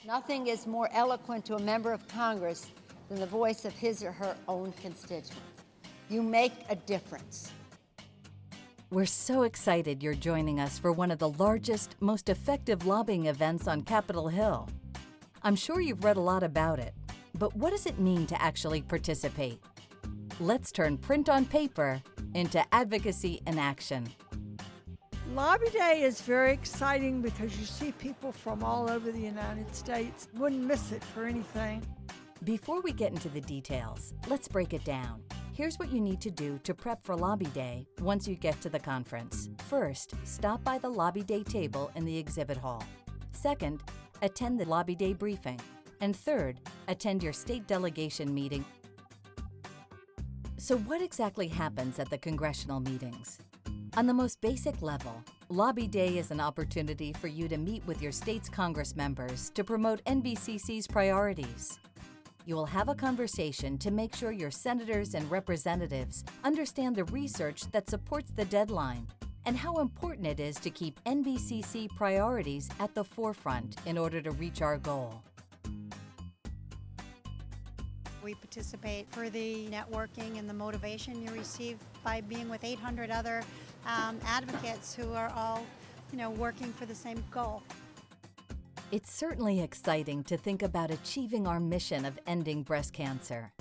Nothing is more eloquent to a member of Congress than the voice of his or her own constituent. You make a difference. We're so excited you're joining us for one of the largest, most effective lobbying events on Capitol Hill. I'm sure you've read a lot about it, but what does it mean to actually participate? Let's turn print on paper into advocacy in action. Lobby Day is very exciting because you see people from all over the United States. Wouldn't miss it for anything. Before we get into the details, let's break it down. Here's what you need to do to prep for Lobby Day once you get to the conference. First, stop by the Lobby Day table in the exhibit hall. Second, attend the Lobby Day briefing. And third, attend your state delegation meeting. So what exactly happens at the congressional meetings? On the most basic level, Lobby Day is an opportunity for you to meet with your state's Congress members to promote NBCC's priorities. You will have a conversation to make sure your senators and representatives understand the research that supports the deadline and how important it is to keep NBCC priorities at the forefront in order to reach our goal. We participate for the networking and the motivation you receive by being with 800 other advocates who are all, working for the same goal. It's certainly exciting to think about achieving our mission of ending breast cancer.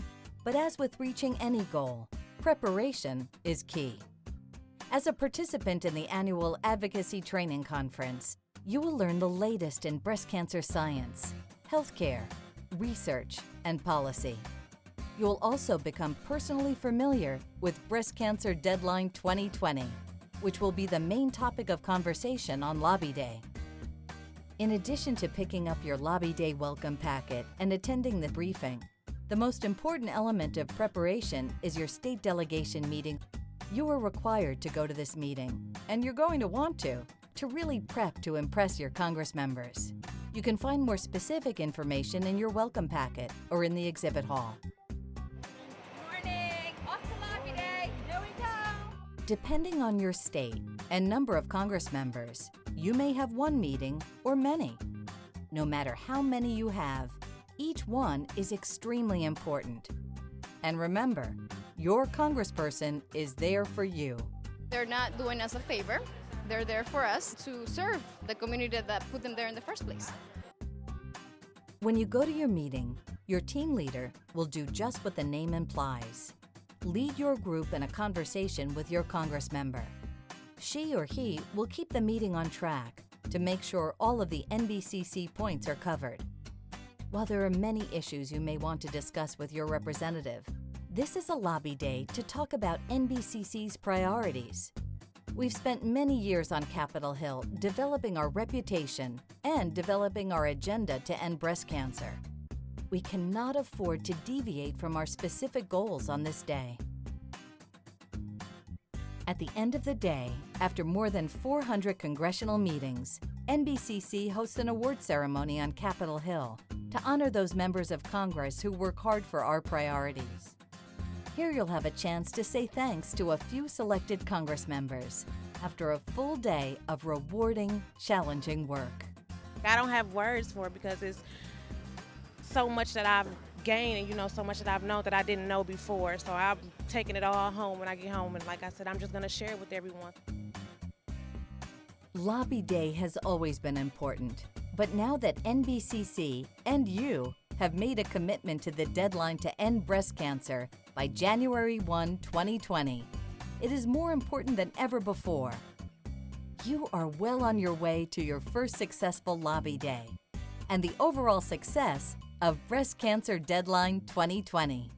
But as with reaching any goal, preparation is key. As a participant in the annual Advocacy Training Conference, you will learn the latest in breast cancer science, healthcare, research, and policy. You'll also become personally familiar with Breast Cancer Deadline 2020, which will be the main topic of conversation on Lobby Day. In addition to picking up your Lobby Day welcome packet and attending the briefing, the most important element of preparation is your state delegation meeting. You are required to go to this meeting, and you're going to want to really prep to impress your Congress members. You can find more specific information in your welcome packet or in the exhibit hall. Morning! Off to Lobby Day! Here we go! Depending on your state and number of Congress members, you may have one meeting or many. No matter how many you have, each one is extremely important. And remember, your congressperson is there for you. They're not doing us a favor. They're there for us to serve the community that put them there in the first place. When you go to your meeting, your team leader will do just what the name implies. Lead your group in a conversation with your Congress member. She or he will keep the meeting on track to make sure all of the NBCC points are covered. While there are many issues you may want to discuss with your representative, this is a Lobby Day to talk about NBCC's priorities. We've spent many years on Capitol Hill developing our reputation and developing our agenda to end breast cancer. We cannot afford to deviate from our specific goals on this day. At the end of the day, after more than 400 congressional meetings, NBCC hosts an award ceremony on Capitol Hill to honor those members of Congress who work hard for our priorities. Here you'll have a chance to say thanks to a few selected Congress members after a full day of rewarding, challenging work. I don't have words for it because it's so much that I've gained and so much that I've known that I didn't know before. So I'm taking it all home when I get home, and like I said, I'm just going to share it with everyone. Lobby Day has always been important, but now that NBCC and you have made a commitment to the deadline to end breast cancer by January 1, 2020, it is more important than ever before. You are well on your way to your first successful Lobby Day and the overall success of Breast Cancer Deadline 2020.